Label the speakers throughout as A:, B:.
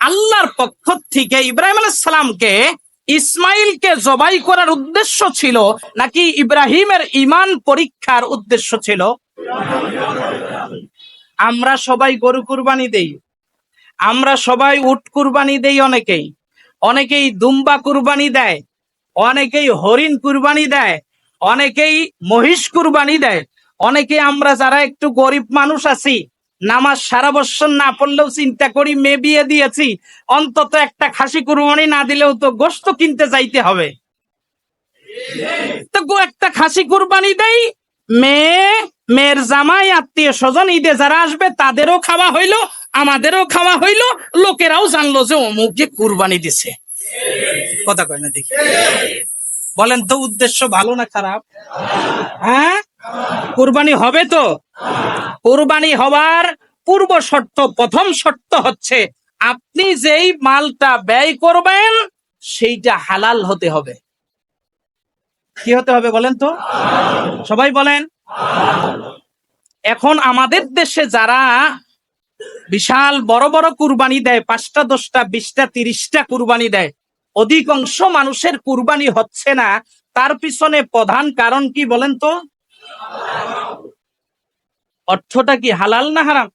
A: আল্লাহর পক্ষ থেকে ইব্রাহিম আলাইহিস সালামকে ইসমাইলকে জবাই করার উদ্দেশ্য ছিল নাকি ইব্রাহিমের ঈমান পরীক্ষার উদ্দেশ্য ছিল? আমরা সবাই গরু কুরবানি দেই, আমরা সবাই উট কুরবানি দেই, অনেকেই দুম্বা কুরবানি দেয়, অনেকেই হরিণ কুরবানি দেয়, অনেকেই মহিষ কুরবানি দেয়, অনেকে আমরা যারা একটু গরিব মানুষ আছি, নামাজ সারা বছর না পড়লেও চিন্তা করি মেয়ে বিয়ে দিয়েছি, অন্তত একটা খাসি কুরবানি না দিলেও তো গোশত কিনতে যাইতে হবে, তো একটা খাসি কুরবানি দেই, মেয়ের জামাই আত্মীয় স্বজন ঈদে যারা আসবে তাদেরও খাওয়া হইলো, আমাদেরও খাওয়া হইলো, লোকেরাও জানলো যে অমুক যে কুরবানি দিছে। কথা কয় না দেখি? বলেন তো উদ্দেশ্য ভালো না খারাপ? হ্যাঁ, কুরবানি হবে তো। কুরবানি হওয়ার পূর্ব শর্ত, প্রথম শর্ত হচ্ছে আপনি যেই মালটা ব্যয় করবেন সেইটা হালাল হতে হবে। কি হতে হবে বলেন তো? সবাই বলেন। এখন আমাদের দেশে যারা বিশাল বড় বড় কুরবানি দেয়, 5টা 10টা 20টা 30টা কুরবানি দেয়, অধিকাংশ মানুষের কুরবানি হচ্ছে না, তার পিছনে প্রধান কারণ কি বলেন তো? অর্থটা কি হালাল না হারাম?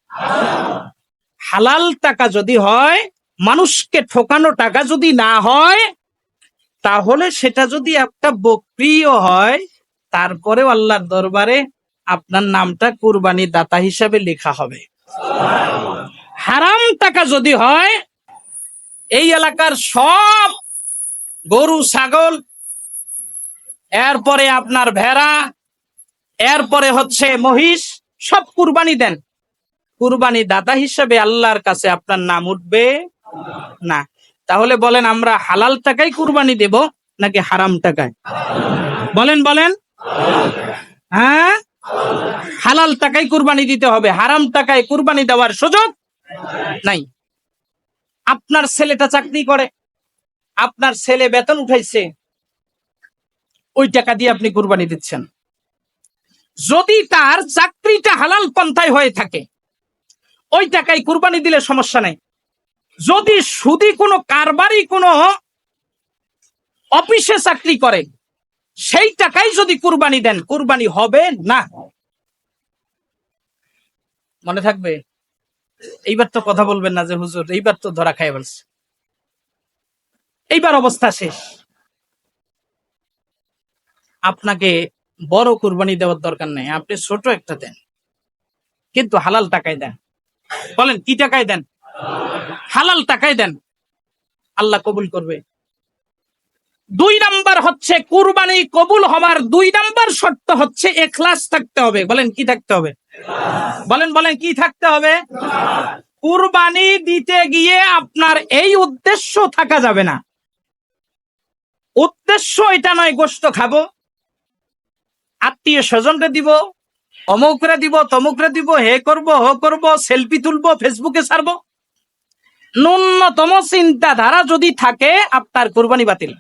A: হালাল টাকা যদি হয়, মানুষকে ঠকানো টাকা যদি না হয়, তাহলে সেটা যদি একটা বকরিও হয়, তারপরেও আল্লাহর দরবারে আপনার নামটা কুরবানি দাতা হিসাবে লেখা হবে। হারাম টাকা যদি হয়, এই এলাকার সব গরু ছাগল, এরপরে আপনার ভেড়া, এরপরে হচ্ছে মহিষ, সব কুরবানি দেন, কুরবানি দাতা হিসাবে আল্লাহর কাছে আপনার নাম উঠবে না। তাহলে বলেন আমরা হালাল টাকায় কুরবানি দেব নাকি হারাম টাকায়? বলেন বলেন। হ্যাঁ, হালাল টাকায় কুরবানি দিতে হবে, হারাম টাকায় কুরবানি দেওয়ার সুযোগ নাই। আপনার ছেলেটা চাকরি করে, আপনার ছেলে বেতন উঠাইছে, ওই টাকা দিয়ে আপনি কুরবানি দিচ্ছেন। যদি তার চাকরিটা হালাল পন্থায় হয়ে থাকে, ওই টাকায় কুরবানি দিলে সমস্যা নাই। যদি সুদি কোনো কারবারি কোনো অফিসে চাকরি করে, সেই টাকায় যদি কুরবানি দেন, কুরবানি হবে না। মনে থাকবে? এইবার তো কথা বলবেন না যে হুজুর এইবার তো ধরা খাই বলছে, এইবার অবস্থা শেষ। আপনাকে বড় কুরবানি দেওয়ার দরকার নেই, আপনি ছোট একটা দেন, কিন্তু হালাল টাকায় দেন। বলেন কি টাকায় দেন? হালাল টাকায় দেন, আল্লাহ কবুল করবে। 2 নাম্বার হচ্ছে কুরবানি কবুল হওয়ার 2 নাম্বার শর্ত হচ্ছে ইখলাস থাকতে হবে। বলেন কি থাকতে হবে? বলেন বলেন কি থাকতে হবে? কুরবানি দিতে গিয়ে আপনার এই উদ্দেশ্য থাকা যাবে না। উদ্দেশ্য এটা নয় গোশত খাবো, আত্মীয় স্বজনকে দিব, অমুকরে দিব, তমুকরে দিব, হে করব হো করব, সেলফি তুলবো, ফেসবুকে ছাড়বো। ন্যূনতম চিন্তাধারা যদি থাকে, আপনার কুরবানি বাতিল।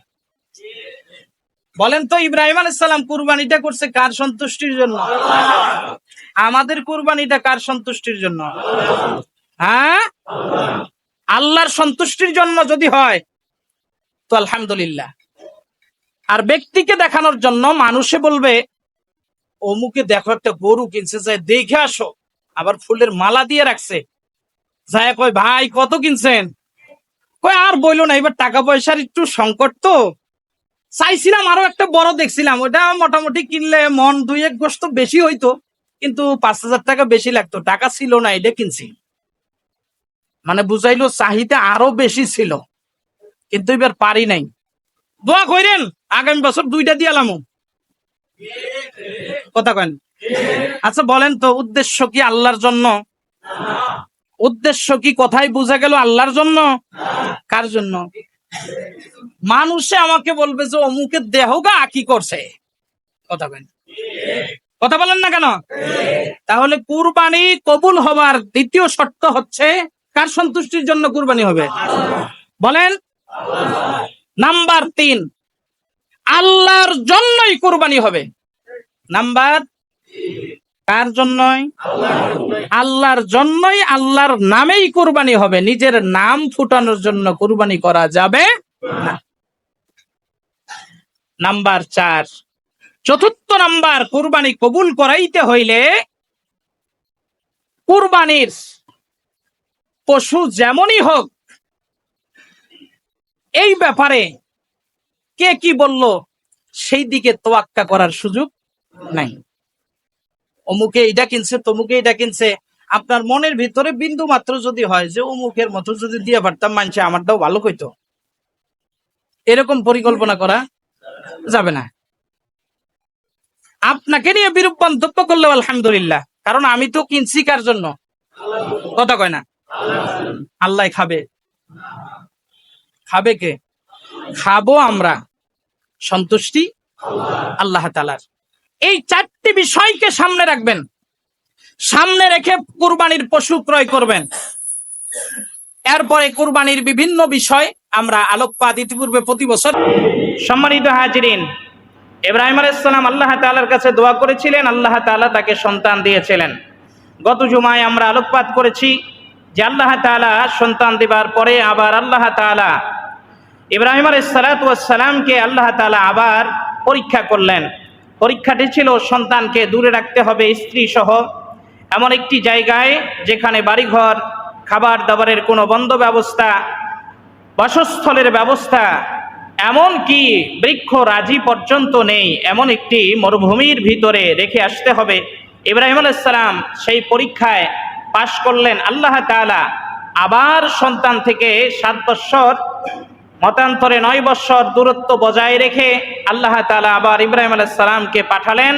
A: বলেন তো ইব্রাহিম আলাইহিস সালাম কুরবানিটা করছে কার সন্তুষ্টির জন্য? আমাদের কুরবানিটা কার সন্তুষ্টির জন্য? হ্যাঁ, আল্লাহর সন্তুষ্টির জন্য যদি হয় তো আলহামদুলিল্লাহ। আর ব্যক্তিকে দেখানোর জন্য, মানুষে বলবে অমুকে দেখো একটা গরু কিনছে, যায় দেখে আসো, আবার ফুলের মালা দিয়ে রাখছে, যায় কয় ভাই কত কিনছেন? কয় আর বইলো না, এবার টাকা পয়সার একটু সংকট তো, চাইছিলাম আরো একটা বড় দেখছিলাম, ওটা মোটামুটি কিনলে মন 2-1 গোশত বেশি হইতো, কিন্তু 5,000 টাকা বেশি লাগতো, টাকা ছিল না, এটা কিনছি। মানে বুঝাইলো চাহিদা আরো বেশি ছিল, কিন্তু এবার পারি নাই। দোয়া কইরেন আগামী বছর 2টা দিয়ালাম। কথা কেন? আচ্ছা বলেন তো উদ্দেশ্য কি আল্লাহর জন্য? উদ্দেশ্য কি কোথায় বোঝা গেল? আল্লাহর জন্য। কার জন্য? মানুষে আমাকে বলবে যে অমুকের দেহগা কি করছে। কথা কেন? কথা বলেন না কেন? তাহলে কুরবানি কবুল হবার 2য় শর্ত হচ্ছে কার সন্তুষ্টির জন্য কুরবানি হবে? বলেন। নাম্বার 3, আল্লাহর জন্যই কুরবানি হবে। নাম্বার কার জন্যই? আল্লাহর জন্যই, আল্লাহর নামেই কুরবানি হবে, নিজের নাম ফুটানোর জন্য কুরবানি করা যাবে না। নাম্বার 4, চতুর্থ নাম্বার, কুরবানি কবুল করাইতে হইলে কুরবানির পশু যেমনই হোক, এই ব্যাপারে কে কি বলল সেই দিকে তোয়াক্কা করার সুযোগ নাই। অমুকে এটা কিনছে, তমুকে এটা কিনছে, আপনার মনের ভিতরে বিন্দু মাত্র যদি হয় যে অমুকের মতো যদি দিয়ে পারতাম, মানছে আমারটাও ভালো কইতো, এরকম পরিকল্পনা করা যাবে না। আপনাকে নিয়ে বিরূপ মন্তব্য করলে আলহামদুলিল্লাহ, কারণ আমি তো কিনছি কার জন্য? কথা কয় না? আল্লাহ খাবে। খাবে কে? খাবো আমরা, সন্তুষ্টি আল্লাহ তাআলার। এই 4টি বিষয়কে সামনে রাখবেন, সামনে রেখে কুরবানির পশু ক্রয় করবেন। এরপরে কুরবানির বিভিন্ন বিষয় আমরা আলোকপাত ইতিপূর্বে প্রতি বছর। সম্মানিত হাজিরিন, ইব্রাহিম আলাইহিস সালাম আল্লাহ তাআলার কাছে দোয়া করেছিলেন, আল্লাহ তাআলা তাকে সন্তান দিয়েছিলেন। গত জুমায় আমরা আলোকপাত করেছি যে আল্লাহ তাআলা সন্তান দেবার পরে আবার আল্লাহ তাআলা ইব্রাহিম আলাইহিস সালামকে আল্লাহ তাআলা আবার পরীক্ষা করলেন। পরীক্ষাটি ছিল সন্তানকে দূরে রাখতে হবে স্ত্রী সহ এমন একটি জায়গায় যেখানে বাড়িঘর, খাবার দাবারের কোনো বন্ধ ব্যবস্থা, বাসস্থলের ব্যবস্থা, এমন কি বৃক্ষ রাজি পর্যন্ত নেই, এমন একটি মরুভূমির ভিতরে রেখে আসতে হবে। ইব্রাহিম আলাইহিস সালাম সেই পরীক্ষায় পাশ করলেন। আল্লাহ তাআলা আবার সন্তান থেকে 7 বৎসর, মতান্তরে 9 বৎসর দূরত্ব বজায় রেখে আল্লাহ তাআলা আবার ইব্রাহিম আলাইহিস সালামকে পাঠালেন।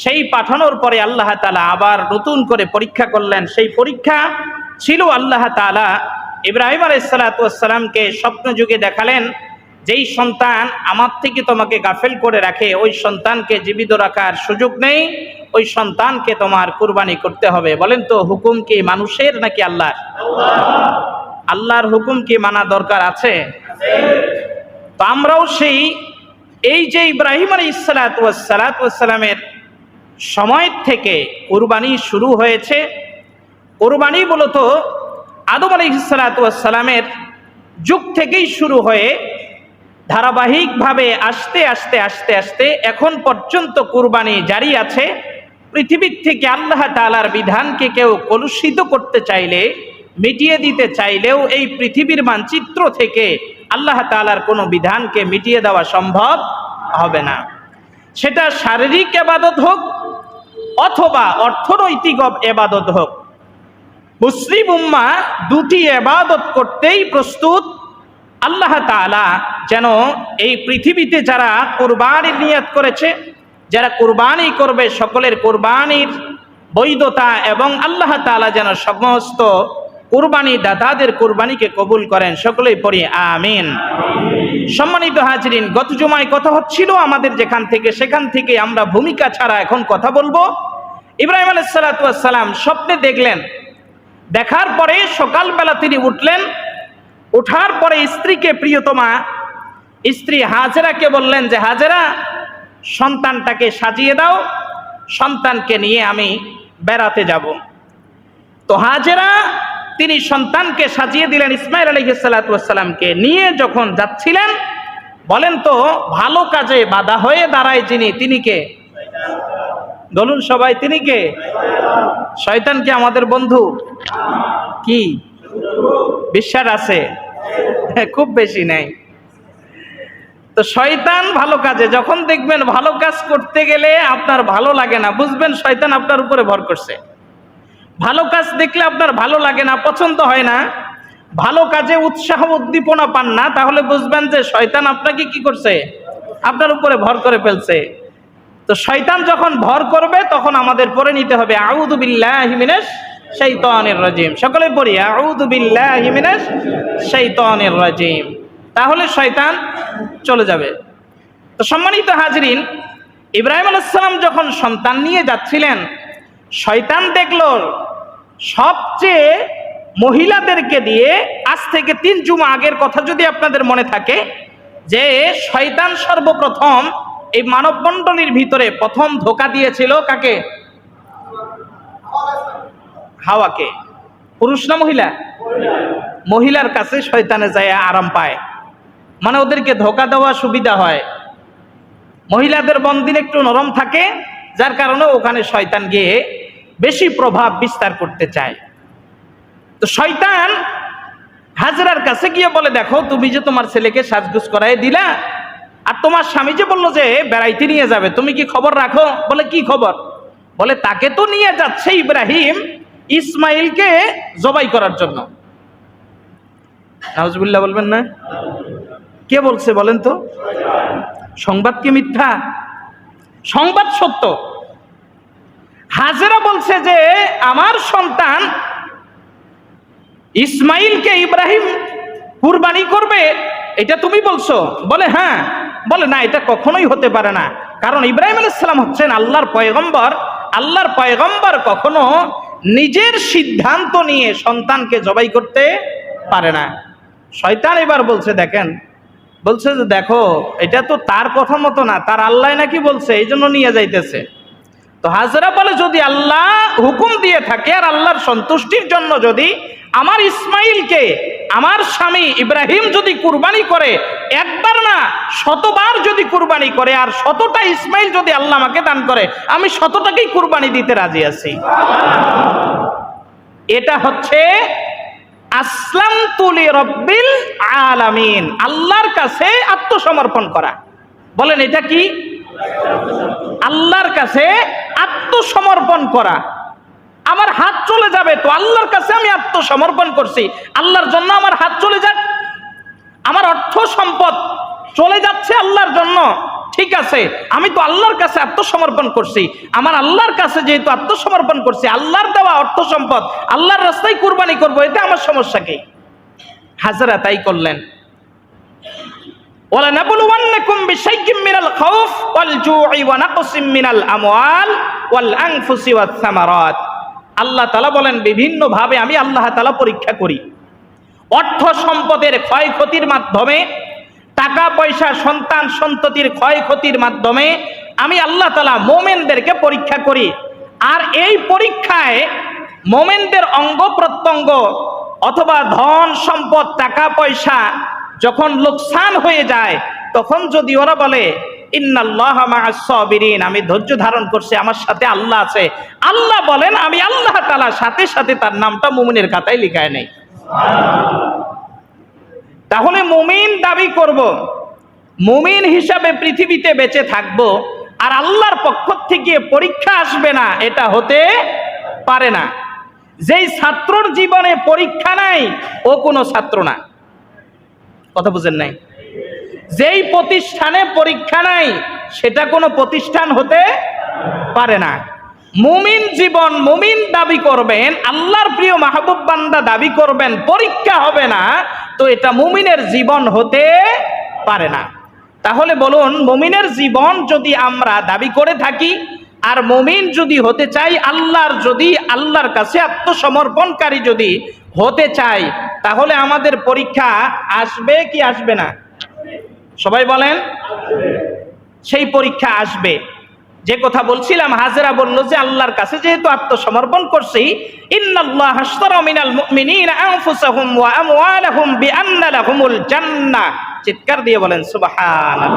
A: সেই পাঠানোর পরে আল্লাহ তাআলা আবার নতুন করে পরীক্ষা করলেন। সেই পরীক্ষা ছিল আল্লাহ তাআলা ইব্রাহিম আলাইহিস সালামকে স্বপ্ন যুগে দেখালেন, যেই সন্তান আমার থেকে তোমাকে গাফেল করে রাখে, ওই সন্তানকে জীবিত রাখার সুযোগ নেই, ওই সন্তানকে তোমার কুরবানি করতে হবে। বলেন তো, হুকুম কি মানুষের নাকি আল্লাহর? আল্লাহর হুকুম কি মানা দরকার আছে? তো আমরাও এই যে ইব্রাহিম আলাইহিস সালামের সময় থেকে কুরবানি শুরু হয়েছে। কুরবানি মূলত আদম আলাইহিস সালামের যুগ থেকেই শুরু হয়ে ধারাবাহিকভাবে আস্তে আস্তে আস্তে আস্তে এখন পর্যন্ত কুরবানি জারি আছে। পৃথিবীর থেকে আল্লাহ তাআলার বিধানকে কেউ কলুষিত করতে চাইলে, মিটিয়ে দিতে চাইলেও এই পৃথিবীর মানচিত্র থেকে আল্লাহ তাআলার কোনো বিধানকে মিটিয়ে দেওয়া সম্ভব হবে না। সেটা শারীরিক ইবাদত হোক অথবা অর্থনৈতিক ইবাদত হোক, মুসলিম উম্মাহ দুটি ইবাদত করতেই প্রস্তুত। আল্লাহ তাআলা যেন এই পৃথিবীতে যারা কুরবানির নিয়ত করেছে, যারা কুরবানি করবে, সকলের কুরবানির বৈধতা এবং আল্লাহ তাআলা যেন সমস্ত কুরবানি দাতাদের কুরবানিকে কবুল করেন। সকলেই পড়ি আমিন। সম্মানিত হাজিরিন, গত জুমায় কথা হচ্ছিল আমাদের যেখান থেকে, সেখান থেকে আমরা ভূমিকা ছাড়া এখন কথা বলবো। ইব্রাহিম আলাইহিস সালাম স্বপ্নে দেখলেন, দেখার পরে সকালবেলা তিনি উঠলেন, ওঠার পরে স্ত্রীকে, প্রিয়তমা স্ত্রী হাজেরাকে বললেন যে হাজেরা, সন্তানটাকে সাজিয়ে দাও, সন্তানকে নিয়ে আমি বেড়াতে যাব। তো হাজেরা তিনি সন্তানকে সাজিয়ে দিলেন। ইসমাইল আলাইহিস সালামকে নিয়ে যখন যাচ্ছিলেন, বলেন তো ভালো কাজে বাধা হয়ে দাঁড়ায় যিনি, তিনি কে? বলুন সবাই, তিনি কে? শয়তান কি আমাদের বন্ধু? কি বিশ্বাস আছে? খুব বেশি নেই। তো শয়তান ভালো কাজে, যখন দেখবেন ভালো কাজ করতে গেলে আপনার ভালো লাগে না, বুঝবেন শয়তান আপনার উপরে ভর করছে। ভালো কাজ দেখলে আপনার ভালো লাগে না, পছন্দ হয় না, ভালো কাজে উৎসাহ উদ্দীপনা পান না, তাহলে বুঝবেন যে শয়তান আপনাকে কি করছে? আপনার উপরে ভর করে ফেলছে। তো শয়তান যখন ভর করবে তখন আমাদের পড়ে নিতে হবে আউযু বিল্লাহি মিনাশ শাইতানির রাজিম। সকলে পড়ি আউযু বিল্লাহি মিনাশ শাইতানির রাজিম, তাহলে শয়তান চলে যাবে। তো সম্মানিত হাজিরিন, ইব্রাহিম আলাইহিস সালাম যখন সন্তান নিয়ে যাচ্ছিলেন, শয়তান দেখলো সবচেয়ে মহিলাদেরকে দিয়ে, আজ থেকে 3 জুমা আগের কথা যদি আপনাদের মনে থাকে, যে শয়তান সর্বপ্রথম এই মানব মণ্ডলীর ভিতরে প্রথম ধোঁকা দিয়েছিল কাকে? হাওয়াকে। পুরুষ না মহিলা? মহিলার কাছে শয়তানে যায় আরাম পায়, মানে ওদেরকে ধোকা দেওয়া সুবিধা হয়। মহিলাদের বন্দিন একটু নরম থাকে, যার কারণে ওখানে শয়তান গিয়ে বেশি প্রভাব বিস্তার করতে চায়। তো শয়তান হাজরার কাছে গিয়ে বলে, দেখো তুমি যে তোমার ছেলেকে সাজগুজ করাই দিলা, আর তোমার স্বামী যে বললো যে বেড়াইতে নিয়ে যাবে, তুমি কি খবর রাখো? বলে কি খবর? বলে তাকে তো নিয়ে যাচ্ছে ইব্রাহিম ইসমাইলকে জবাই করার জন্য। নাউজুবিল্লাহ বলবেন না? কে বলছে বলেন তো? সংবাদ কি মিথ্যা? সংবাদ সত্য। হাজেরা বলছে যে আমার সন্তান ইসমাইলকে ইব্রাহিম কুরবানি করবে, এটা তুমি বলছো? বলে হ্যাঁ। বলে না, এটা কখনোই হতে পারে না, কারণ ইব্রাহিম আলাইহিস সালাম হচ্ছেন আল্লাহর পয়গম্বর। আল্লাহর পয়গম্বর কখনো নিজের সিদ্ধান্ত নিয়ে সন্তানকে জবাই করতে পারে না। শয়তান এবার বলছে, দেখেন, বলছে যে দেখো এটা তো তার কথা মতো না, তার আল্লাহ নাকি বলছে, এই জন্য নিয়ে যাইতেছে। তো হাজরা বলে, যদি আল্লাহ হুকুম দিয়ে থাকে আর আল্লাহর সন্তুষ্টির জন্য যদি আমার ইসমাইলকে আমার স্বামী ইব্রাহিম যদি কুরবানি করে, একবার না শতবার যদি কুরবানি করে, আর শতটা ইসমাইল যদি আল্লাহ আমাকে দান করে, আমি শতটাকেই কুরবানি দিতে রাজি আছি। এটা হচ্ছে আসলামতু লিরাব্বিল আলামিন, আল্লাহর কাছে আত্মসমর্পণ করা। বলেন এটা কি? আল্লাহর কাছে আত্মসমর্পণ করা। আমার হাত চলে যাবে তো আল্লাহর কাছে আমি আত্মসমর্পণ করছি, আল্লাহর জন্য আমার হাত চলে যাক, আমার অর্থ সম্পদ চলে যাচ্ছে আল্লাহর জন্য, ঠিক আছে, আমি তো আল্লাহর কাছে আত্মসমর্পণ করছি, আমার আল্লাহর কাছে যেহেতু আত্মসমর্পণ করছি, আল্লাহর দেওয়া অর্থ সম্পদ আল্লাহর রাস্তায় কুরবানি করবো, এতে আমার সমস্যা কি? হাজরা তাই করলেন। ওয়ালানাবলুওয়ান্নাকুম বিশাইইম মিনাল খাউফ ওয়াল জু'i ওয়া নাকসিম মিনাল আমওয়াল ওয়াল আনফুসি ওয়াস সামারাত। আল্লাহ তাআলা বলেন, বিভিন্ন ভাবে আমি আল্লাহ তাআলা পরীক্ষা করি। অর্থ সম্পদের ক্ষয়ক্ষতির মাধ্যমে, টাকা পয়সা সন্তান সন্ততির ক্ষয়ক্ষতির মাধ্যমে আমি আল্লাহ তাআলা মুমিনদেরকে পরীক্ষা করি। আর এই পরীক্ষায় মুমিনদের অঙ্গ প্রত্যঙ্গ অথবা ধন সম্পদ টাকা পয়সা যখন লোকসান হয়ে যায়, তখন যদি ওরা বলে ইন্নাল্লাহা মা'আস সাবিরিন, আমি ধৈর্য ধারণ করছি, আমার সাথে আল্লাহ আছে, আল্লাহ বলেন আমি আল্লাহ তাআলা সাথে সাথে তার নামটা মুমিনের খাতায় লিখায় নেই। তাহলে মুমিন দাবি করব, মুমিন হিসাবে পৃথিবীতে বেঁচে থাকব, আর আল্লাহর পক্ষ থেকে পরীক্ষা আসবে না, এটা হতে পারে না। যেই ছাত্রর জীবনে পরীক্ষা নাই ও কোনো ছাত্র না। কথা বুঝেন নাই? যেই প্রতিষ্ঠানে পরীক্ষা নাই সেটা কোনো প্রতিষ্ঠান হতে পারে না। মুমিন জীবন, মুমিন দাবি করবেন, আল্লাহর প্রিয় মাহবুব বান্দা দাবি করবেন পরীক্ষা হবে না, তো এটা মুমিনের জীবন হতে পারে না। তাহলে বলুন, মুমিনের জীবন যদি আমরা দাবি করে থাকি, আর মুমিন যদি হতে চাই, আল্লাহর কাছে আত্মসমর্পণকারী যদি হতে চাই, তাহলে আমাদের পরীক্ষা আসবে কি আসবে না? সবাই বলেন, সেই পরীক্ষা আসবে। যে কথা বলছিলাম, হাজেরা বলল যে আল্লাহর কাছে যেহেতু আত্মসমর্পণ করছি, ইন্নাল্লাহা আশতারা মিনাল মুমিনিনা আনফুসাহুম ওয়া আমওয়ালাহুম বিআন্না লাহুমুল জান্নাহ। চিৎকার দিয়ে বলেন সুবহানাল্লাহ।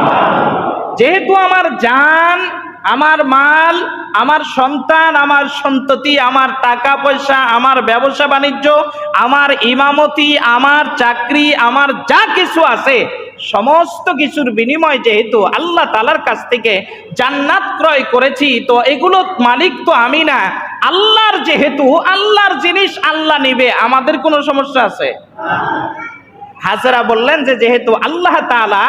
A: যেহেতু আমার জান, আমার মাল, আমার সন্তান, আমার সন্ততি, আমার টাকা পয়সা, আমার ব্যবসা বাণিজ্য, আমার ইমামতি, আমার চাকরি, আমার যা কিছু আছে, সমস্ত কিছুর বিনিময় যেহেতু আল্লাহ তাআলার কাছ থেকে জান্নাত ক্রয় করেছি, তো এগুলো মালিক তো আমি না, আল্লাহর, যেহেতু আল্লাহর জিনিস আল্লাহ নিবে, আমাদের কোনো সমস্যা আছে? হাজরা বললেন যে যেহেতু আল্লাহ তাআলা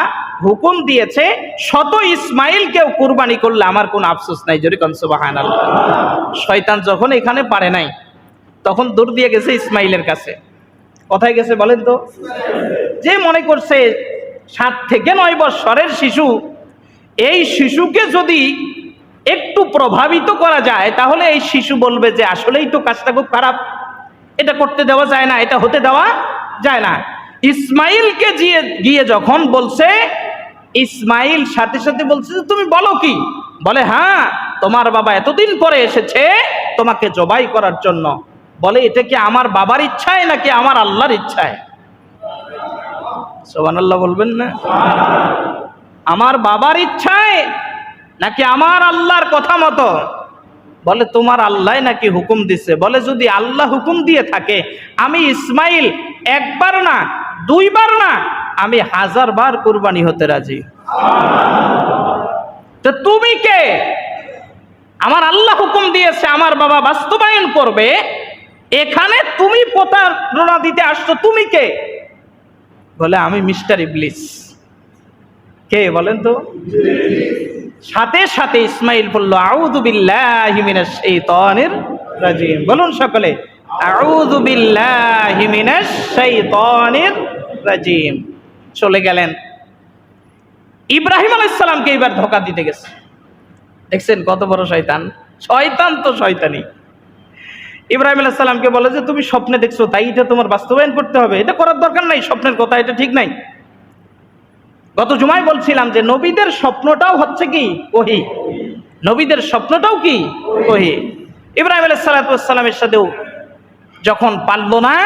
A: হুকুম দিয়েছে, শত ইসমাইলকেও কুরবানি করলে আমার কোনো আফসোস নাই। জোরে কোন সুবহানাল্লাহ। শয়তান যখন এখানে পারে নাই, তখন দূর দিয়ে গেছে ইসমাইলের কাছে। কোথায় গেছে বলেন তো? যে মনে করছে 7 থেকে 9 বছরের শিশু, এই শিশুকে যদি একটু প্রভাবিত করা যায়, তাহলে এই শিশু বলবে যে আসলেই তো কাজটা খুব খারাপ, এটা করতে দেওয়া যায় না, এটা হতে দেওয়া যায় না। ইসমাইলকে গিয়ে যখন বলছে, ইসমাইল সাথে সাথে বলছে যে তুমি বলো কি? বলে হ্যাঁ, তোমার বাবা এতদিন পরে এসেছে তোমাকে জবাই করার জন্য। বলে এটা কি আমার বাবার ইচ্ছায় নাকি আমার আল্লাহর ইচ্ছায়? সুবহানাল্লাহ বলবেন না? আমার বাবার ইচ্ছায় নাকি আমার আল্লাহর কথা মতো? বলে তোমার আল্লাহ নাকি হুকুম দিছে। বলে যদি আল্লাহ হুকুম দিয়ে থাকে, আমি ইসমাইল একবার না, দুইবার না, আমি 1000 বার কুরবানি হতে রাজি। তো তুমি কে? আমার আল্লাহ হুকুম দিয়েছে, আমার বাবা বাস্তবায়ন করবে, এখানে তুমি প্রতারণা দিতে আসছো, তুমি কে? বলে আমি মিস্টার ইবলিস। কে বলেন তো? সাথে সাথে ইসমাইল বলল আউযু বিল্লাহি মিনাশ শাইতানির রাজিম। বলুন সকলে আউযু বিল্লাহি মিনাশ শাইতানির রাজিম। চলে গেলেন। ইব্রাহিম আলাইহিস সালামকে এবার ধোঁকা দিতে গেছে। দেখছেন কত বড় শয়তান? শয়তান তো শয়তানি। ইব্রাহিম আলাইহিস সালামকে বলে যে তুমি স্বপ্নে দেখছো, তাই এটা তোমার বাস্তবায়ন করতে হবে, এটা করার দরকার নাই, স্বপ্নের কথা, এটা ঠিক নাই। গত জুমায় বলছিলাম যে নবীদের স্বপ্নটাও হচ্ছে কি ওহী, নবীদের স্বপ্নটাও কি ওহী। ইব্রাহিম আলাইহিস সালামের সাথেও যখন পারল না,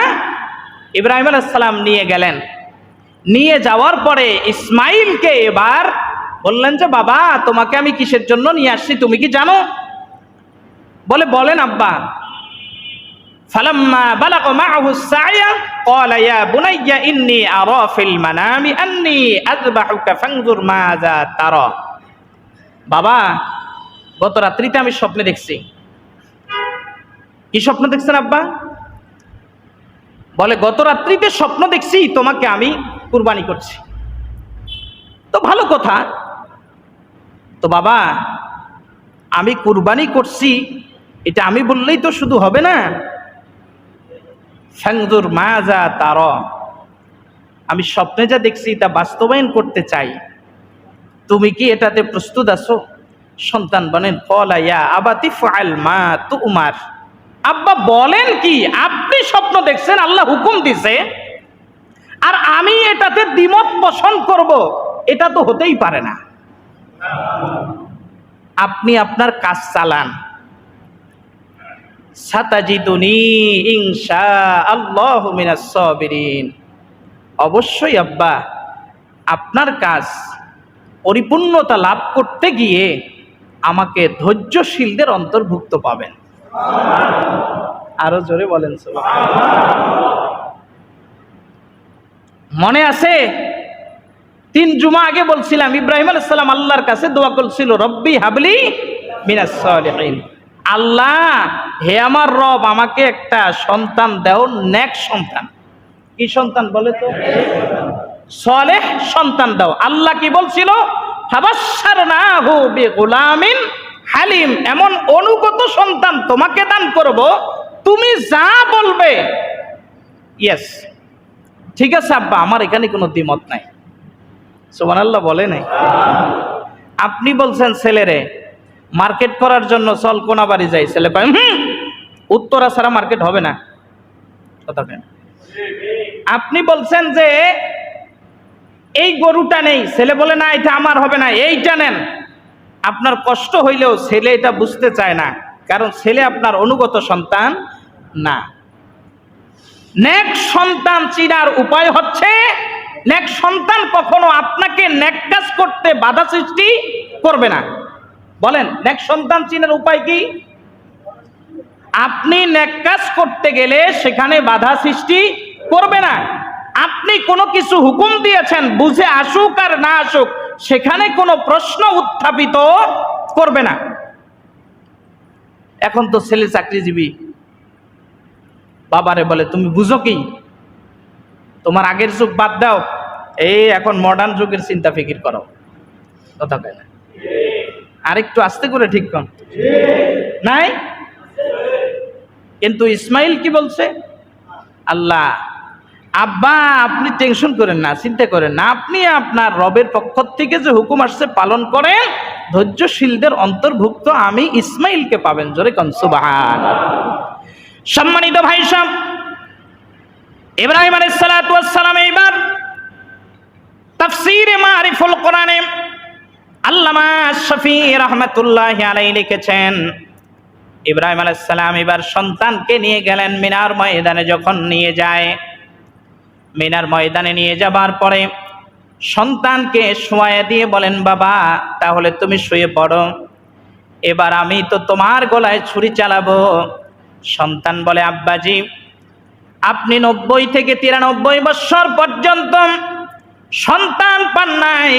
A: ইব্রাহিম আলাইহিস সালাম নিয়ে গেলেন। নিয়ে যাওয়ার পরে ইসমাইলকে এবার বললেন যে বাবা তোমাকে আমি কিসের জন্য নিয়ে আসছি তুমি কি জানো? বলে বলেন আব্বা। ফালাম্মা বালাগা মাআহু সা'য়া ক্বালা ইয়া বুনাইয়া ইন্নী আরা ফিল মানামি আন্নী আযবাহুকা ফানজুর মাযা তারা। বাবা গত রাত্রিতে আমি স্বপ্নে দেখছি। কি স্বপ্ন দেখছেন আব্বা? বলে গত রাত্রিতে স্বপ্ন দেখছি তোমাকে আমি কুরবানি করছি। তো ভালো কথা। তো বাবা আমি কুরবানি করছি এটা আমি বললেই তো শুধু হবে না। ফানজুর মাযা তারা, আমি স্বপ্নে যা দেখছি তা বাস্তবায়ন করতে চাই, তুমি কি এটাতে প্রস্তুত আছো? সন্তান বলেন ক্বালা ইয়া আবাতি ফাআল মা তুমার। আব্বা বলেন কি, আপনি স্বপ্ন দেখছেন, আল্লাহ হুকুম দিছে, আর আমি এটাতে দ্বিমত পোষণ করব, এটা তো হতেই পারে না। আপনি আপনার কাজ চালান। সাতাজিদুনি ইনশাআল্লাহু মিনাস সাবিরিন। অবশ্যই আব্বা আপনার কাজ পরিপূর্ণতা লাভ করতে গিয়ে আমাকে ধৈর্যশীলদের অন্তর্ভুক্ত পাবেন। আরো জোরে বলেন সুবহানাল্লাহ। মনে আছে 3 জুমা আগে বলছিলাম ইব্রাহিম আলাইহিস সালাম আল্লাহর কাছে দোয়া করছিল রব্বি হাবলি মিনাস সালিহিন। আল্লাহ হে আমার রব আমাকে একটা সন্তান দাও, নেক সন্তান। কি সন্তান বলে তো? সালেহ সন্তান দাও। আল্লাহ কি বলছিল? ফাবাশশারনাহু বিগুলামিন হালিম, এমন অনুগত সন্তান তোমাকে দান করব, তুমি যা বলবে ইয়েস। ঠিক আছে আব্বা, আমার এখানে কোনো দ্বিমত নাই। সুবহানাল্লাহ বলে নাই? আপনি বলছেন ছেলেরে মার্কেট করার জন্য চল কোনাবাড়ি যাই, ছেলে কয় উত্তরা ছাড়া মার্কেট হবে না। কথা কেন? আপনি বলছেন যে এই গরুটা নেই, ছেলে বলে না এটা আমার হবে না, এইটা নেন। আপনার কষ্ট হইলেও ছেলে এটা বুঝতে চায় না, কারণ ছেলে আপনার অনুগত সন্তান না। নেক সন্তান চিনার উপায় হচ্ছে, নেক সন্তান কখনো আপনাকে নেক কাজ করতে বাধা সৃষ্টি করবে না। বলেন নেক সন্তান চিনার উপায় কি? আপনি নেক কাজ করতে গেলে সেখানে বাধা সৃষ্টি করবে না। আপনি কোনো কিছু হুকুম দিয়েছেন, বুঝে আসুক আর না আসুক, সেখানে কোনো প্রশ্ন উত্থাপিত করবে না। এখন তো ছেলে চাকরিজীবী, বাবারে বলে তুমি বুঝো কি, তোমার আগের যুগ বাদ দাও, এই এখন মডার্ন যুগের চিন্তা ফিকির করো। কথা কয় না? আরেকটু আস্তে করে ঠিক কর নাই? কিন্তু ইসমাইল কি বলছে? আল্লাহ আব্বা আপনি টেনশন করেন না, চিন্তা করেন না, আপনি আপনার রবের পক্ষ থেকে যে হুকুম আসছে পালন করেন, ধৈর্যশীলদের অন্তর্ভুক্ত আমি ইসমাইলকে পাবেন। জোরে কোন সুবহানাল্লাহ। সম্মানিত ভাই সাহেব, ইব্রাহিম আলাইহিস সালাতু ওয়াস সালাম এইবার তাফসীরে মারিফুল কোরআনে আল্লামা শফি রাহমাতুল্লাহি আলাইহি লিখেছেন ইব্রাহিম আলাইহিস সালাম এবার সন্তানকে নিয়ে গেলেন মিনার ময়দানে। যখন নিয়ে যায়, মিনার ময়দানে নিয়ে যাবার পরে সন্তানকে শোয়ায় দিয়ে বলেন, বাবা তাহলে তুমি শুয়ে পড়ো, এবার আমি তো তোমার গলায় ছুরি চালাবো। সন্তান বলে, আব্বাজি আপনি 90 থেকে 93 বছর পর্যন্ত সন্তান পান নাই,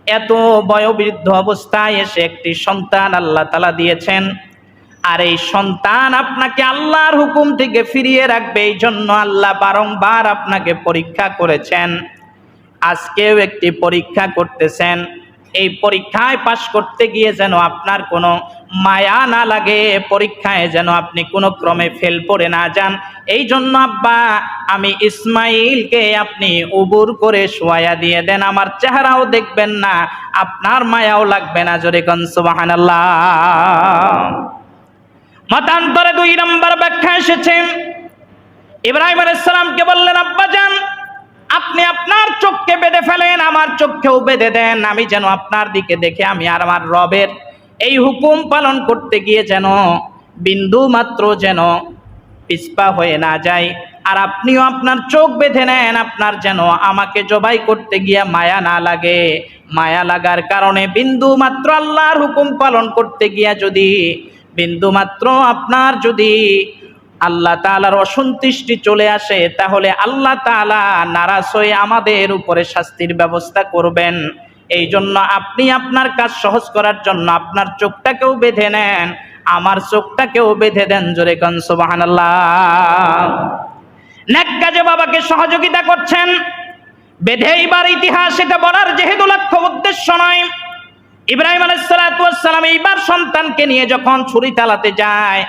A: এত বয়োবৃদ্ধ অবস্থায় এসে একটি সন্তান আল্লাহ তাআলা দিয়েছেন, আর এই সন্তান আপনাকে আল্লাহর হুকুম থেকে ফিরিয়ে রাখবে, এই জন্য আল্লাহ বারংবার আপনাকে পরীক্ষা করেছেন, আজকেও একটি পরীক্ষা করতেছেন। এই পরীক্ষায় পাশ করতে গিয়ে যেন আপনার কোনো মায়া না লাগে, পরীক্ষায় যেন আপনি কোনো ক্রমে ফেল পড়ে না যান। এই জন্য আব্বা আমি ইসমাইলকে আপনি উবুর করে শোয়া দিয়ে দেন, আমার চেহারাও দেখবেন না, আপনার মায়াও লাগবে না। জোরে কোন সুবহানাল্লাহ। মতান্তরে 2 নম্বর ব্যাখ্যা এসেছে। ইব্রাহিম আলাইহিস সালামকে বললেন, আব্বাজান আপনি আপনার চোখকে বেঁধে ফেলেন, আমার চোখকেও বেঁধে দেন, আমি যেন আপনার দিকে দেখে আমি আর আমার রবের এই হুকুম পালন করতে গিয়ে যেন বিন্দু মাত্র যেন পিছপা হয়ে না যায়। আর আপনিও আপনার চোখ বেঁধে নেন, আপনার যেন আমাকে জবাই করতে গিয়ে মায়া না লাগে। মায়া লাগার কারণে বিন্দু মাত্র আল্লাহর হুকুম পালন করতে গিয়া যদি বিন্দু মাত্র আপনার যদি আল্লাহ তাআলার অসন্তুষ্টি চলে আসে, তাহলে আল্লাহ তাআলা নারাজ হয়ে আমাদের উপরে শাস্তির ব্যবস্থা করবেন। এই জন্য আপনি আপনার কাজ সহজ করার জন্য আপনার চোখটাকেও বেঁধে নেন, আমার চোখটাকেও বেঁধে দেন। জোরে কোন সুবহানাল্লাহ। নেক কাজে বাবাকে সহযোগিতা করছেন, বেঁধে এইবার ইতিহাস এটা বলার যেহেতু লক্ষ্য উদ্দেশ্য নয়, ইব্রাহিম আলাইহিস সালাতু ওয়াস সালাম এইবার সন্তানকে নিয়ে যখন ছুরি চালাতে যায়,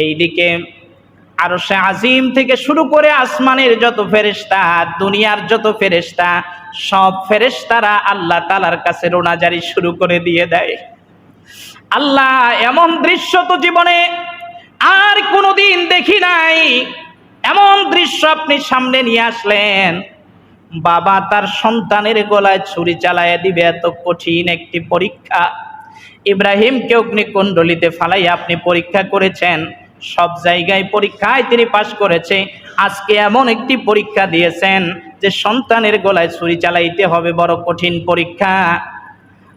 A: এইদিকে আরশে আজিম থেকে শুরু করে আসমানের যত ফেরেশতা, দুনিয়ার যত ফেরেশতা, সব ফেরেশতারা আল্লাহ তাআলার কাছে রোনাজারি শুরু করে দিয়ে দেয়। আল্লাহ এমন দৃশ্য তো জীবনে আর কোনোদিন দেখি নাই, এমন দৃশ্য আপনি সামনে নিয়ে আসলেন। বাবা তার সন্তানের গলায় ছুরি চালায় দিবে, এত কঠিন একটি পরীক্ষা। ইব্রাহিমকে অগ্নিকুণ্ডলিতে ফালাইয়া আপনি পরীক্ষা করেছেন, সব জায়গায় পরীক্ষায় তিনি পাশ করেছে, আজকে এমন একটি পরীক্ষা দিয়েছেন যে সন্তানের গলায় ছুরি চালাইতে হবে, বড় কঠিন পরীক্ষা।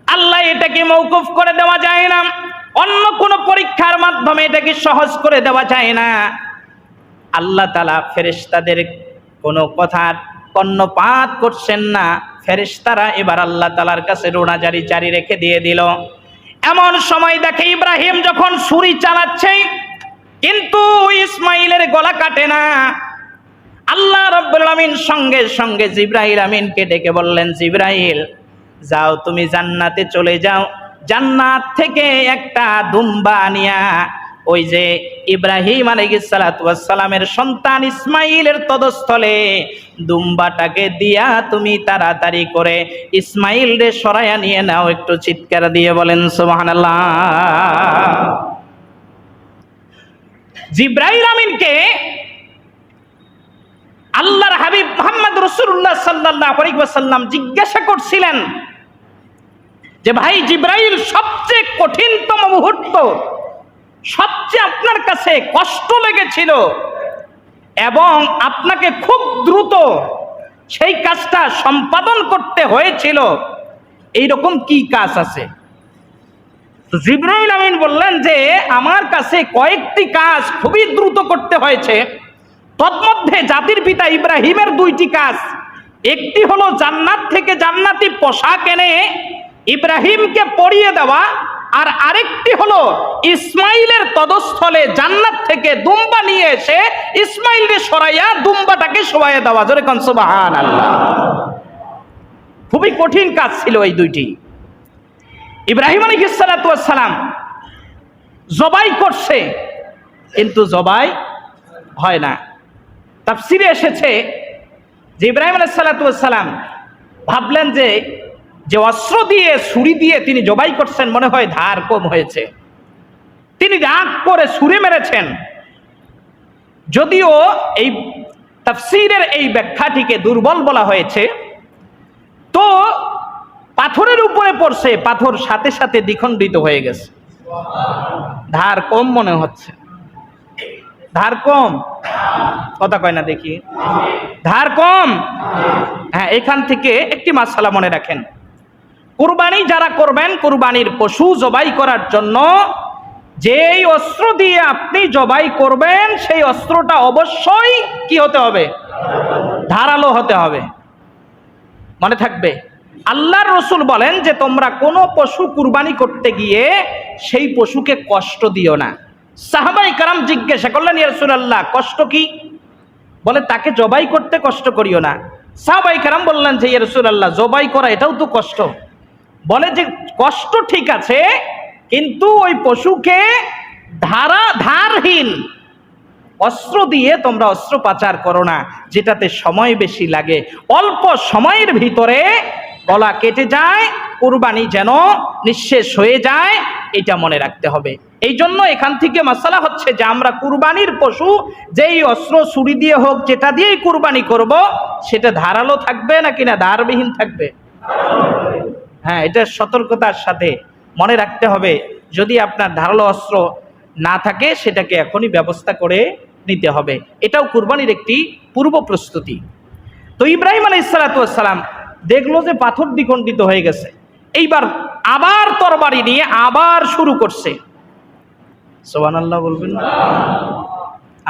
A: আল্লাহ এটাকে মওকুফ করে দেওয়া যায় না, অন্য কোন পরীক্ষার মাধ্যমে এটাকে সহজ করে দেওয়া যায় না। আল্লাহ তাআলা ফেরেশতাদের কোনো কথার কর্ণপাত করছেন না, ফেরেশতারা এবার আল্লাহ তাআলার কাছে রোনাজারি জারি রেখে দিয়ে দিল। এমন সময় দেখে ইব্রাহিম যখন ছুরি চালাচ্ছে কিন্তু ইসমাইলের গলা কাটে না। আল্লাহ রাব্বুল আলামিন সঙ্গে সঙ্গে জিবরাইল আমিনকে ডেকে বললেন, জিবরাইল যাও তুমি জান্নাতে চলে যাও, জান্নাত থেকে একটা দুম্বা নিয়া ওই যে ইব্রাহিম আলাইহিস সালাতু ওয়াস সালামের সন্তান ইসমাইলের তদস্থলে দুম্বাটাকে দিয়া তুমি তাড়াতাড়ি করে ইসমাইল রে সরায়া নিয়ে নাও। একটু চিৎকার দিয়ে বলেন সুবহানাল্লাহ। জিবরাইল আমিনকে আল্লাহর হাবিব মুহাম্মদ রাসূলুল্লাহ সাল্লাল্লাহু আলাইহি ওয়াসাল্লাম জিজ্ঞাসা করছিলেন যে ভাই জিবরাইল, সবচেয়ে কঠিনতম মুহূর্ত, সবচেয়ে আপনার কাছে কষ্ট লেগেছিল এবং আপনাকে খুব দ্রুত সেই কাজটা সম্পাদন করতে হয়েছিল, এইরকম কি কাজ আছে? জিবরাইল আমিন বললেন যে আমার কাছে কয়েকটি কাজ খুবই দ্রুত করতে হয়েছে, তন্মধ্যে জাতির পিতা ইব্রাহিমের 2টি কাজ। একটি হলো জান্নাত থেকে জান্নাতি পোশাক এনে ইব্রাহিমকে পরিয়ে দেওয়া, আর আরেকটি হলো ইসমাইলের তদস্থলে জান্নাত থেকে দুম্বা নিয়ে এসে ইসমাইলকে সরাইয়া দুম্বাটাকে শোয়াইয়া দেওয়া। জোরে কোন সুবহানাল্লাহ। খুবই কঠিন কাজ ছিল এই 2টি। ইব্রাহিম আলাইহিস সালাতু ওয়াস সালাম জবাই করছে কিন্তু জবাই হয় না। তাফসীরে এসেছে যে ইব্রাহিম আলাইহিস সালাতু ওয়াস সালাম ভাবলেন যে অস্ত্র দিয়ে ছুরি দিয়ে তিনি জবাই করছেন, মনে হয় ধার কম হয়েছে, তিনি রাগ করে ছুরি মেরেছেন। যদিও এই তাফসীরের এই ব্যাখ্যাটিকে দুর্বল বলা হয়েছে, তো পাথরের উপরে পড়ছে, পাথর সাথে সাথে দ্বিখণ্ডিত হয়ে গেছে। ধার কম মনে হচ্ছে, ধার কম, কথা কয় না দেখি, ধার কম। হ্যাঁ, এখান থেকে একটি মাসআলা মনে রাখেন, কুরবানি যারা করবেন, কুরবানির পশু জবাই করার জন্য যেই অস্ত্র দিয়ে আপনি জবাই করবেন সেই অস্ত্রটা অবশ্যই কি হতে হবে? ধারালো হতে হবে। মনে থাকবে, আল্লাহর রাসূল বলেন যে তোমরা কোনো পশু কুরবানি করতে গিয়ে সেই পশুকে কষ্ট দিও না। সাহাবায়ে কেরাম জিজ্ঞাসা করলেন, ইয়া রাসূলুল্লাহ, কষ্ট কি? বলে তাকে জবাই করতে কষ্ট করিও না। সাহাবায়ে কেরাম বললেন যে ইয়া রাসূলুল্লাহ, জবাই করা এটাও তো কষ্ট। বলে যে কষ্ট ঠিক আছে, কিন্তু ওই পশুকে ধারহীন অস্ত্র দিয়ে তোমরা অস্ত্রোপচার করো না, যেটাতে সময় বেশি লাগে। অল্প সময়ের ভিতরে গলা কেটে যায়, কুরবানি যেন নিঃশেষ হয়ে যায়, এটা মনে রাখতে হবে। এই জন্য এখান থেকে মাসালা হচ্ছে যে আমরা কুরবানির পশু যেই অস্ত্র, ছুরি দিয়ে হোক, যেটা দিয়েই কুরবানি করব, সেটা ধারালো থাকবে নাকি না ধারবিহীন থাকবে? হ্যাঁ, এটা সতর্কতার সাথে মনে রাখতে হবে। যদি আপনার ধারালো অস্ত্র না থাকে সেটাকে এখনই ব্যবস্থা করে নিতে হবে। এটাও কুরবানির একটি পূর্ব প্রস্তুতি। তো ইব্রাহিম আলাইহিস সালাতু ওয়াস সালাম দেখলো যে পাথর দ্বিখণ্ডিত হয়ে গেছে, এইবার আবার তরবারি নিয়ে আবার শুরু করছে। সুবহানাল্লাহ বলবেন না?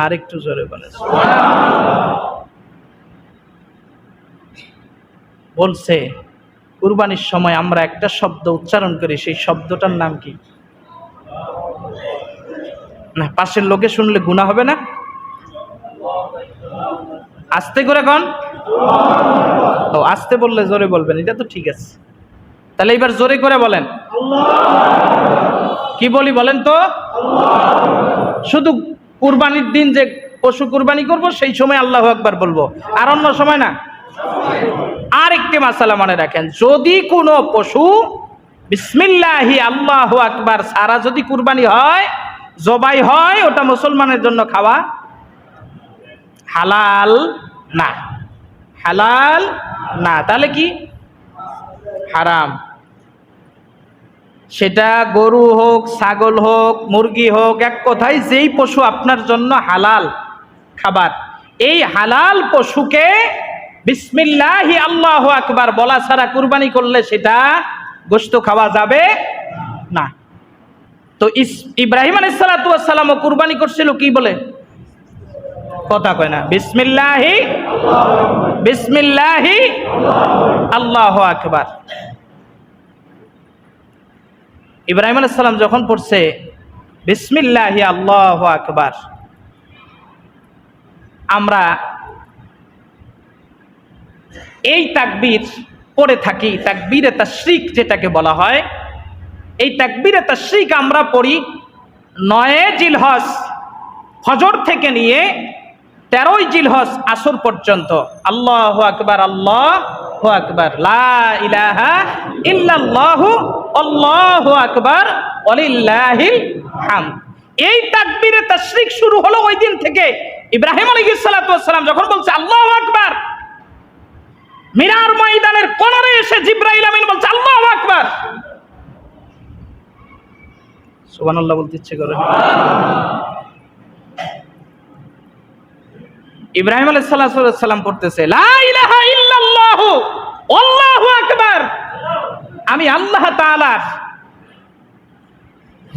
A: আর একটু জোরে বলেন সুবহানাল্লাহ। বলছে কুরবানির সময় আমরা একটা শব্দ উচ্চারণ করি, সেই শব্দটার নাম কি? না, পাশের লোকে শুনলে গুনাহ হবে না? আস্তে করে কোন? ও, আস্তে বললে জোরে বলবেন, এটা তো ঠিক আছে। তাহলে এবার জোরে করে বলেন। কি বলি বলেন তো? শুধু কুরবানির দিন যে পশু কুরবানি করব সেই সময় আল্লাহু আকবার বলবো, আর অন্য সময় না। আর একটি মাসালা মনে রাখেন, যদি কোনো পশু বিসমিল্লাহি আল্লাহু আকবার সারা যদি কুরবানি হয়, জবাই হয়, ওটা মুসলমানের জন্য খাওয়া হালাল না, হালাল না। তাহলে কি? হারাম। সেটা গরু হোক, ছাগল হোক, মুরগি হোক, এক কথায় যেই পশু আপনার জন্য হালাল খাবার, এই হালাল পশুকে বিসমিল্লাহি আল্লাহু আকবার বলা ছাড়া কুরবানি করলে সেটা গোশত খাওয়া যাবে না। তো ইব্রাহিম আলাইহিস সালাতু ওয়াস সালাম কুরবানি করছিল কি বলে? কথা কয় না, বিসমিল্লাহি বিসমিল্লাহি আল্লাহু আকবার। ইব্রাহিম আলাইহিস সালাম যখন পড়ছে বিসমিল্লাহি আল্লাহু আকবার, আমরা এই তাকবীর পড়ে থাকি, তাকবীরে তাশরিক যেটাকে বলা হয়। এই তাকবীরে তাশরিক আমরা পড়ি 9 জিলহজ ফজর থেকে নিয়ে 13 জিলহজ আসর পর্যন্ত। আল্লাহু আকবার, আল্লাহু আকবার, লা ইলাহা ইল্লাল্লাহু আল্লাহু আকবার ওয়ালিল্লাহিল হামদ। এই তাকবীরে তাশরিক শুরু হলো ওই দিন থেকে। ইব্রাহিম আলাইহিস সালাতু ওয়াস সালাম যখন বলছে আল্লাহু আকবার, মিনার ময়দানের কোণারে এসে জিবরাইল আমিন বলছে আল্লাহু আকবার। সুবহানাল্লাহ বলতে ইচ্ছে করে। ইব্রাহিম আলাইহিস সালাম পড়তেছে লা ইলাহা ইল্লাল্লাহু আল্লাহু আকবার। আমি আল্লাহ তাআলার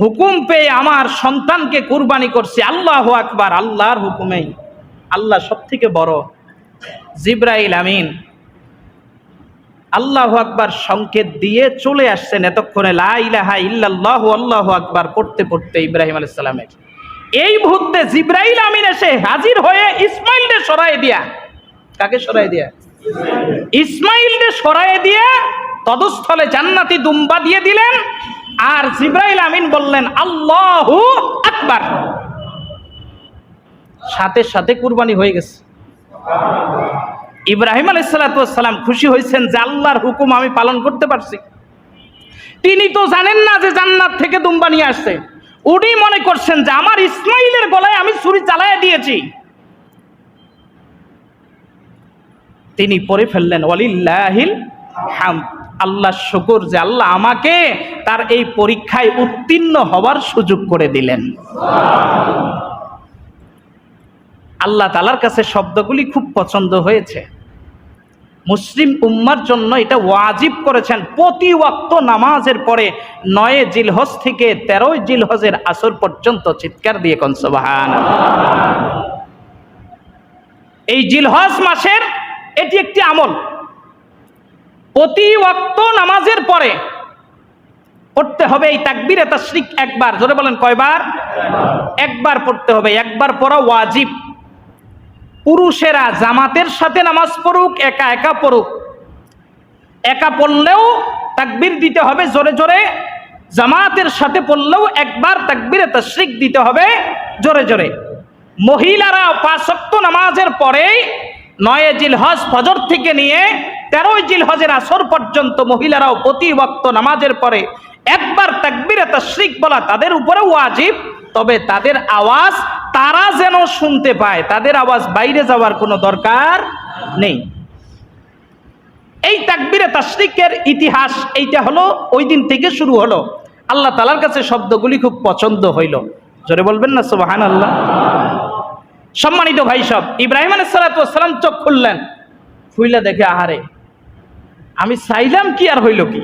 A: হুকুম পেয়ে আমার সন্তানকে কুরবানি করছি, আল্লাহু আকবার। আল্লাহর হুকুমেই, আল্লাহ সবথেকে বড়। জিবরাইল আমিন আল্লাহু আকবার সংকেত দিয়ে চলে আসছেন এতক্ষণে লা ইলাহা ইল্লাল্লাহু আল্লাহু আকবার পড়তে পড়তে ইব্রাহিম আলাইহিস সালামের। এই মুহূর্তে জিবরাইল আমিন এসে হাজির হয়ে ইসমাইলকে সরায় দিয়া, কাকে সরায় দিয়া? ইসমাইলকে সরায় দিয়া তদস্থলে জান্নাতি দুম্বা দিয়ে দিলেন। আর জিবরাইল আমিন বললেন আল্লাহু আকবার, সাথে সাথে কুরবানি হয়ে গেছে। ইব্রাহিম আলাইহিস সালাতু ওয়াস সালাম খুশি হয়েছেন যে আল্লাহর হুকুম আমি পালন করতে পারছি। তিনি তো জানেন না যে জান্নাত থেকে দুম্বা নিয়ে আসছে। উনি মনে করছেন যে আমার ইসমাইলের গলায় আমি ছুরি চালায়া দিয়েছি। তিনি পড়ে ফেললেন ওয়ালিল্লাহিল হামদ, আল্লাহ শুকর যে আল্লাহ আমাকে তার এই পরীক্ষায় উত্তীর্ণ হওয়ার সুযোগ করে দিলেন। আল্লাহ তাআলার কাছে শব্দগুলি খুব পছন্দ হয়েছে। মুসলিম উম্মার জন্য এটা ওয়াজিব করেছেন প্রতি ওয়াক্ত নামাজের পরে 9 জিলহজ থেকে 13 জিলহজের আসর পর্যন্ত। চিৎকার দিয়ে কোন সুবহানাল্লাহ। এই জিলহজ মাসের এটি একটি আমল, প্রতি ওয়াক্ত নামাজের পরে পড়তে হবে এই তাকবীরে তাশরিক একবার। জোরে বলেন কয়বার? একবার পড়তে হবে। একবার পড়া ওয়াজিব। পুরুষেরা জামাতের সাথে নামাজ পড়ুক, একা একা পড়ুক, একা পড়লেও তাকবীর দিতে হবে জোরে জোরে, জামাতের সাথে পড়লেও একবার তাকবীরে তাশরিক দিতে হবে জোরে জোরে। মহিলারা 5 ওয়াক্ত নামাজের পরে 9 জিলহজ ফজর থেকে নিয়ে 13 জিলহজের আসর পর্যন্ত মহিলারাও প্রতি ওয়াক্ত নামাজের পরে একবার তাকবীরে তাশরিক বলা তাদের উপরে ওয়াজিব। তবে তাদের আওয়াজ তারা যেন শুনতে পায়, তাদের আওয়াজ বাইরে যাওয়ার কোনো দরকার নেই। এই তাকবীরে তাশরিকের ইতিহাস এইটা হলো ওই দিন থেকে শুরু হলো। আল্লাহ তাআলার কাছে শব্দগুলি খুব পছন্দ হইল। জোরে বলবেন না সুবহানাল্লাহ। সম্মানিত ভাই সব, ইব্রাহিম আলাইহিস সালাতু ওয়াস সালাম চোখ খুললেন, খুইলা দেখে আহারে আমি চাইলাম কি আর হইল কি।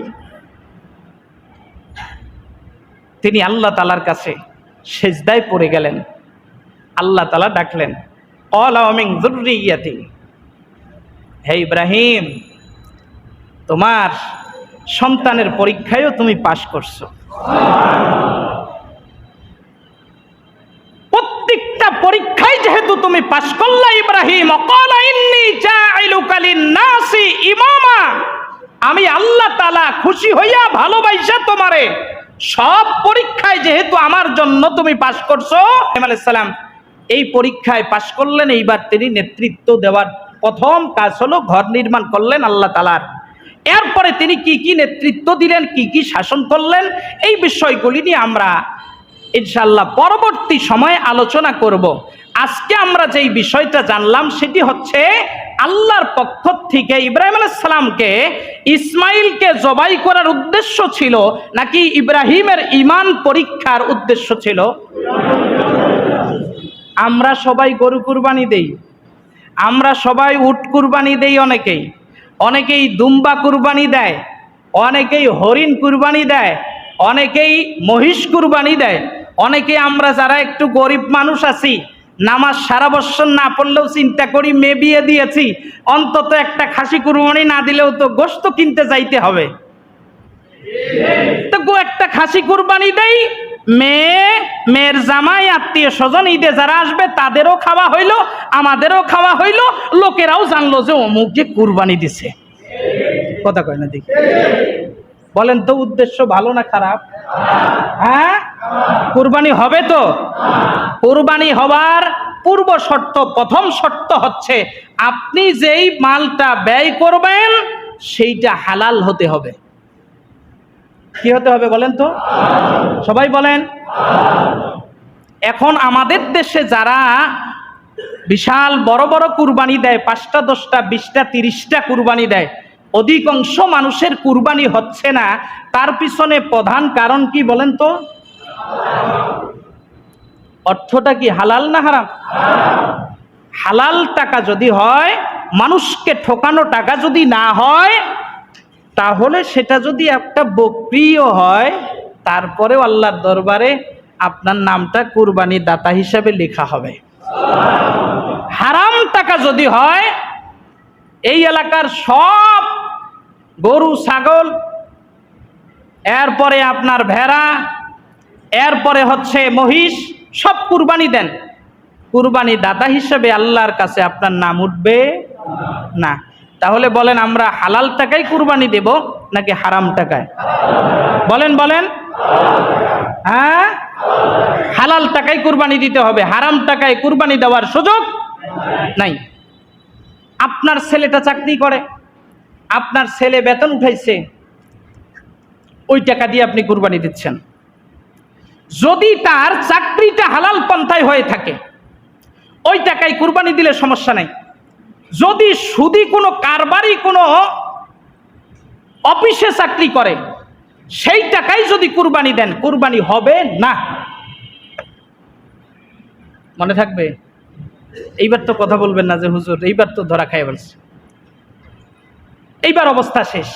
A: তিনি আল্লাহ তাআলার কাছে সেজদায় পড়ে গেলেন। আল্লাহ তাআলা ডাকলেন, ক্বালা ওয়া মিন যুররিয়াতি, হে ইব্রাহিম তোমার সন্তানের পরীক্ষায়ও তুমি পাশ করছো। প্রত্যেকটা পরীক্ষায় যেহেতু তুমি পাশ করলা ইব্রাহিম, ক্বালা ইন্নী জাইলুকা লিন-নাসি ইমামা, আমি আল্লাহ তাআলা খুশি হইয়া ভালোবাসা তোমারে সব পরীক্ষায় যেহেতু আমার জন্য তুমি পাশ করছো। ইব্রাহিম আলাইহিস সালাম এই পরীক্ষায় পাশ করলেন। এইবার তিনি নেতৃত্ব দেওয়ার প্রথম কাজ হলো ঘর নির্মাণ করলেন আল্লাহ তাআলার। এরপরে তিনি কি কি নেতৃত্ব দিলেন, কি কি শাসন করলেন, এই বিষয়গুলি নিয়ে আমরা ইনশাআল্লাহ পরবর্তী সময়ে আলোচনা করব। আজকে আমরা যেই বিষয়টা জানলাম সেটি হচ্ছে আল্লাহর পক্ষ থেকে ইব্রাহিম আলাইহিস সালামকে ইসমাইলকে জবাই করার উদ্দেশ্য ছিল নাকি ইব্রাহিমের ঈমান পরীক্ষার উদ্দেশ্য ছিল? আমরা সবাই গরু কুরবানি দেই, আমরা সবাই উট কুরবানি দেই, অনেকেই দুম্বা কুরবানি দেয়, অনেকেই হরিণ কুরবানি দেয়, অনেকেই মহিষ কুরবানি দেয়, অনেকেই আমরা যারা একটু গরিব মানুষ আছি নামাজ সারা বছর না পড়লেও চিন্তা করি মেয়ে বিয়ে দিয়েছি, অন্তত একটা খাসি কুরবানি না দিলেও তো গোশত কিনতে যাইতে হবে, তো একটা খাসি কুরবানি দেই, মেয়ের জামাই আত্মীয় স্বজন ঈদে যারা আসবে তাদেরও খাওয়া হইলো, আমাদেরও খাওয়া হইলো, লোকেরাও জানলো যে অমুক যে কুরবানি দিছে। কথা কয় না দেখি, বলেন তো উদ্দেশ্য ভালো না খারাপ? হ্যাঁ, কুরবানি হবে তো। কুরবানি হওয়ার পূর্ব শর্ত, প্রথম শর্ত হচ্ছে আপনি যেই মালটা ব্যয় করবেন সেইটা হালাল হতে হবে। কি হতে হবে বলেন তো, সবাই বলেন। এখন আমাদের দেশে যারা বিশাল বড় বড় কুরবানি দেয়, 5টা 10টা 20টা 30টা কুরবানি দেয়, অধিকাংশ মানুষের কুরবানি হচ্ছে না। তার পিছনে প্রধান কারণ কি বলেন তো? অর্থটা কি হালাল না হারাম? হালাল টাকা যদি হয়, মানুষকে ঠকানো টাকা যদি না হয়, তাহলে সেটা যদি একটা বকরিও হয় তারপরেও আল্লাহর দরবারে আপনার নামটা কুরবানি দাতা হিসাবে লেখা হবে। হারাম টাকা যদি হয়, এই এলাকার সব গরু ছাগল, এরপরে আপনার ভেড়া, এরপরে হচ্ছে মহিষ, সব কুরবানি দেন, কুরবানি দাতা হিসাবে আল্লাহর কাছে আপনার নাম উঠবে না। তাহলে বলেন আমরা হালাল টাকায় কুরবানি দেব নাকি হারাম টাকায়? বলেন বলেন। হ্যাঁ, হালাল টাকায় কুরবানি দিতে হবে, হারাম টাকায় কুরবানি দেওয়ার সুযোগ নাই। আপনার ছেলেটা চাকরি করে, আপনার ছেলে বেতন উঠাইছে, ওই টাকা দিয়ে আপনি কুরবানি দিচ্ছেন। যদি তার চাকরিটা হালাল পন্থায় হয়ে থাকে ওই টাকায় কুরবানি দিলে সমস্যা নাই। যদি সুদি কোনো কারবারি কোনো অফিসে চাকরি করে, সেই টাকাই যদি কুরবানি দেন, কুরবানি হবে না। মনে থাকবে? এইবার তো কথা বলবেন না যে হুজুর এইবার তো ধরা খাই বলছে, এইবার অবস্থা শেষ।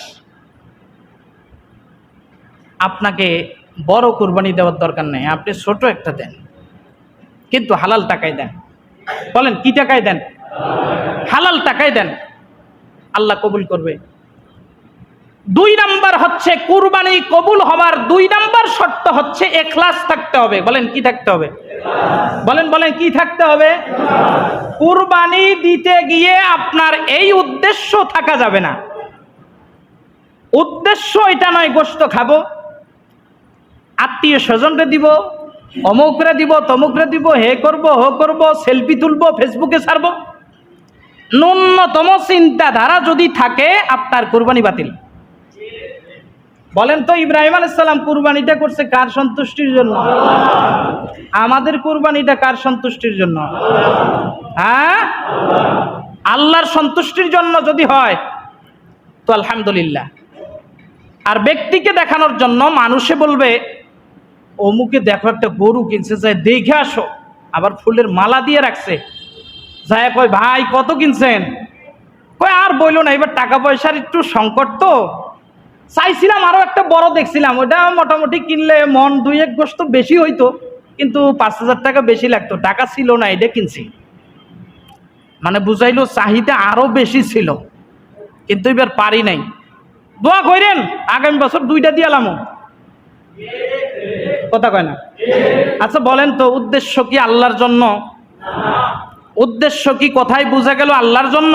A: আপনাকে বড় কুরবানি দেওয়ার দরকার নেই, আপনি ছোট একটা দেন, কিন্তু হালাল টাকায় দেন। বলেন কি টাকায় দেন? হালাল টাকায় দেন, আল্লাহ কবুল করবে। 2 নাম্বার হচ্ছে কুরবানি কবুল হওয়ার 2 নাম্বার শর্ত হচ্ছে ইখলাস থাকতে হবে। বলেন কি থাকতে হবে? বলেন বলেন কি থাকতে হবে? কুরবানি দিতে গিয়ে আপনার এই উদ্দেশ্য থাকা যাবে না। উদ্দেশ্য এটা নয় গোশত খাবো, আত্মীয় স্বজনরে দিব, অমুকরে দিব, তমুকরে দিব, হে করব হো করব, সেলফি তুলবো, ফেসবুকে ছাড়বো। ন্যূনতম চিন্তাধারা যদি থাকে, আপনার কুরবানি বাতিল। বলেন তো ইব্রাহিম আলাইহিস সালাম কুরবানিটা করছে কার সন্তুষ্টির জন্য? আমাদের কুরবানিটা কার সন্তুষ্টির জন্য? হ্যাঁ, আল্লাহর সন্তুষ্টির জন্য যদি হয় তো আলহামদুলিল্লাহ। আর ব্যক্তিকে দেখানোর জন্য, মানুষে বলবে অমুকে দেখো একটা গরু কিনছে, যায় দেখে আসো, আবার ফুলের মালা দিয়ে রাখছে, যায় কয় ভাই কত কিনছেন? কয় আর বইলো না, এবার টাকা পয়সার একটু সংকট তো, চাইছিলাম আরো একটা বড় দেখছিলাম, ওটা মোটামুটি কিনলে মন 2-1 গোশত বেশি হইতো, কিন্তু 5,000 টাকা বেশি লাগতো, টাকা ছিল না, এটা কিনছি। মানে বুঝাইলো চাহিদা আরো বেশি ছিল, কিন্তু এবার পারি নাই। দোয়া করেন আগামী বছর 2টা দিয়ালাম। কথা কয় না? আচ্ছা বলেন তো উদ্দেশ্য কি আল্লাহর জন্য? উদ্দেশ্য কি কোথায় বোঝা গেল? আল্লাহর জন্য।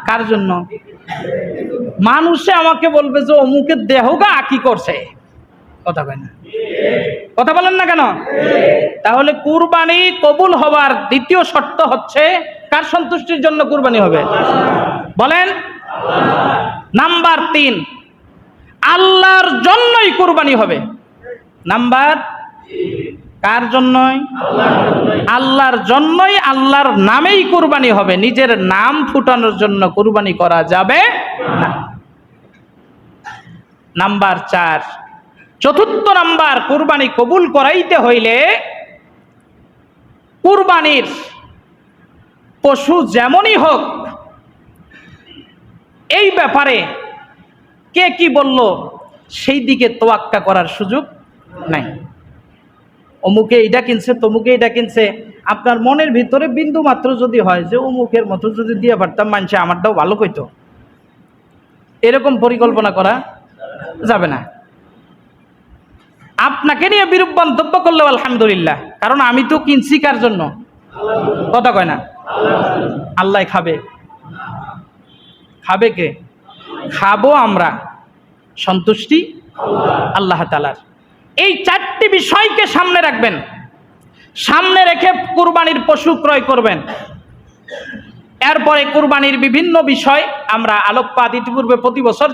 A: কার জন্য? মানুষে আমাকে বলবে যে অমুকের দেহগা কি করছে। কথা কয় না? কথা বলেন না কেন? তাহলে কুরবানি কবুল হবার 2য় শর্ত হচ্ছে কার সন্তুষ্টির জন্য কুরবানি হবে? বলেন। নাম্বার 3, আল্লাহর জন্যই কুরবানি হবে। নাম্বার কার জন্যই? আল্লাহর জন্যই, আল্লাহর নামেই কুরবানি হবে। নিজের নাম ফুটানোর জন্য কুরবানি করা যাবে না। নাম্বার 4, 4র্থ নাম্বার, কুরবানি কবুল করাইতে হইলে কুরবানির পশু যেমনই হোক, এই ব্যাপারে কে কি বলল সেই দিকে তোয়াক্কা করার সুযোগ নাই। অমুকে এইটা কিনছে, তমুকে এইটা কিনছে, আপনার মনের ভিতরে বিন্দু মাত্র যদি হয় যে অমুকের মতো যদি দিয়ে পারতাম, মানুষে আমারটাও ভালো কইতো, এরকম পরিকল্পনা করা যাবে না। আপনাকে নিয়ে বিরূপ মন্তব্য করলেও আলহামদুলিল্লাহ, কারণ আমি তো কিনছি কার জন্য? কথা কয় না? আল্লাহ খাবে। খাবে কে? খাবো আমরা, সন্তুষ্টি আল্লাহ তাআলার। এই 4টি বিষয়কে সামনে রাখবেন, সামনে রেখে কুরবানির পশু ক্রয় করবেন। এরপরে কুরবানির বিভিন্ন বিষয় আমরা আলোকপাত ইতিপূর্বে প্রতি বছর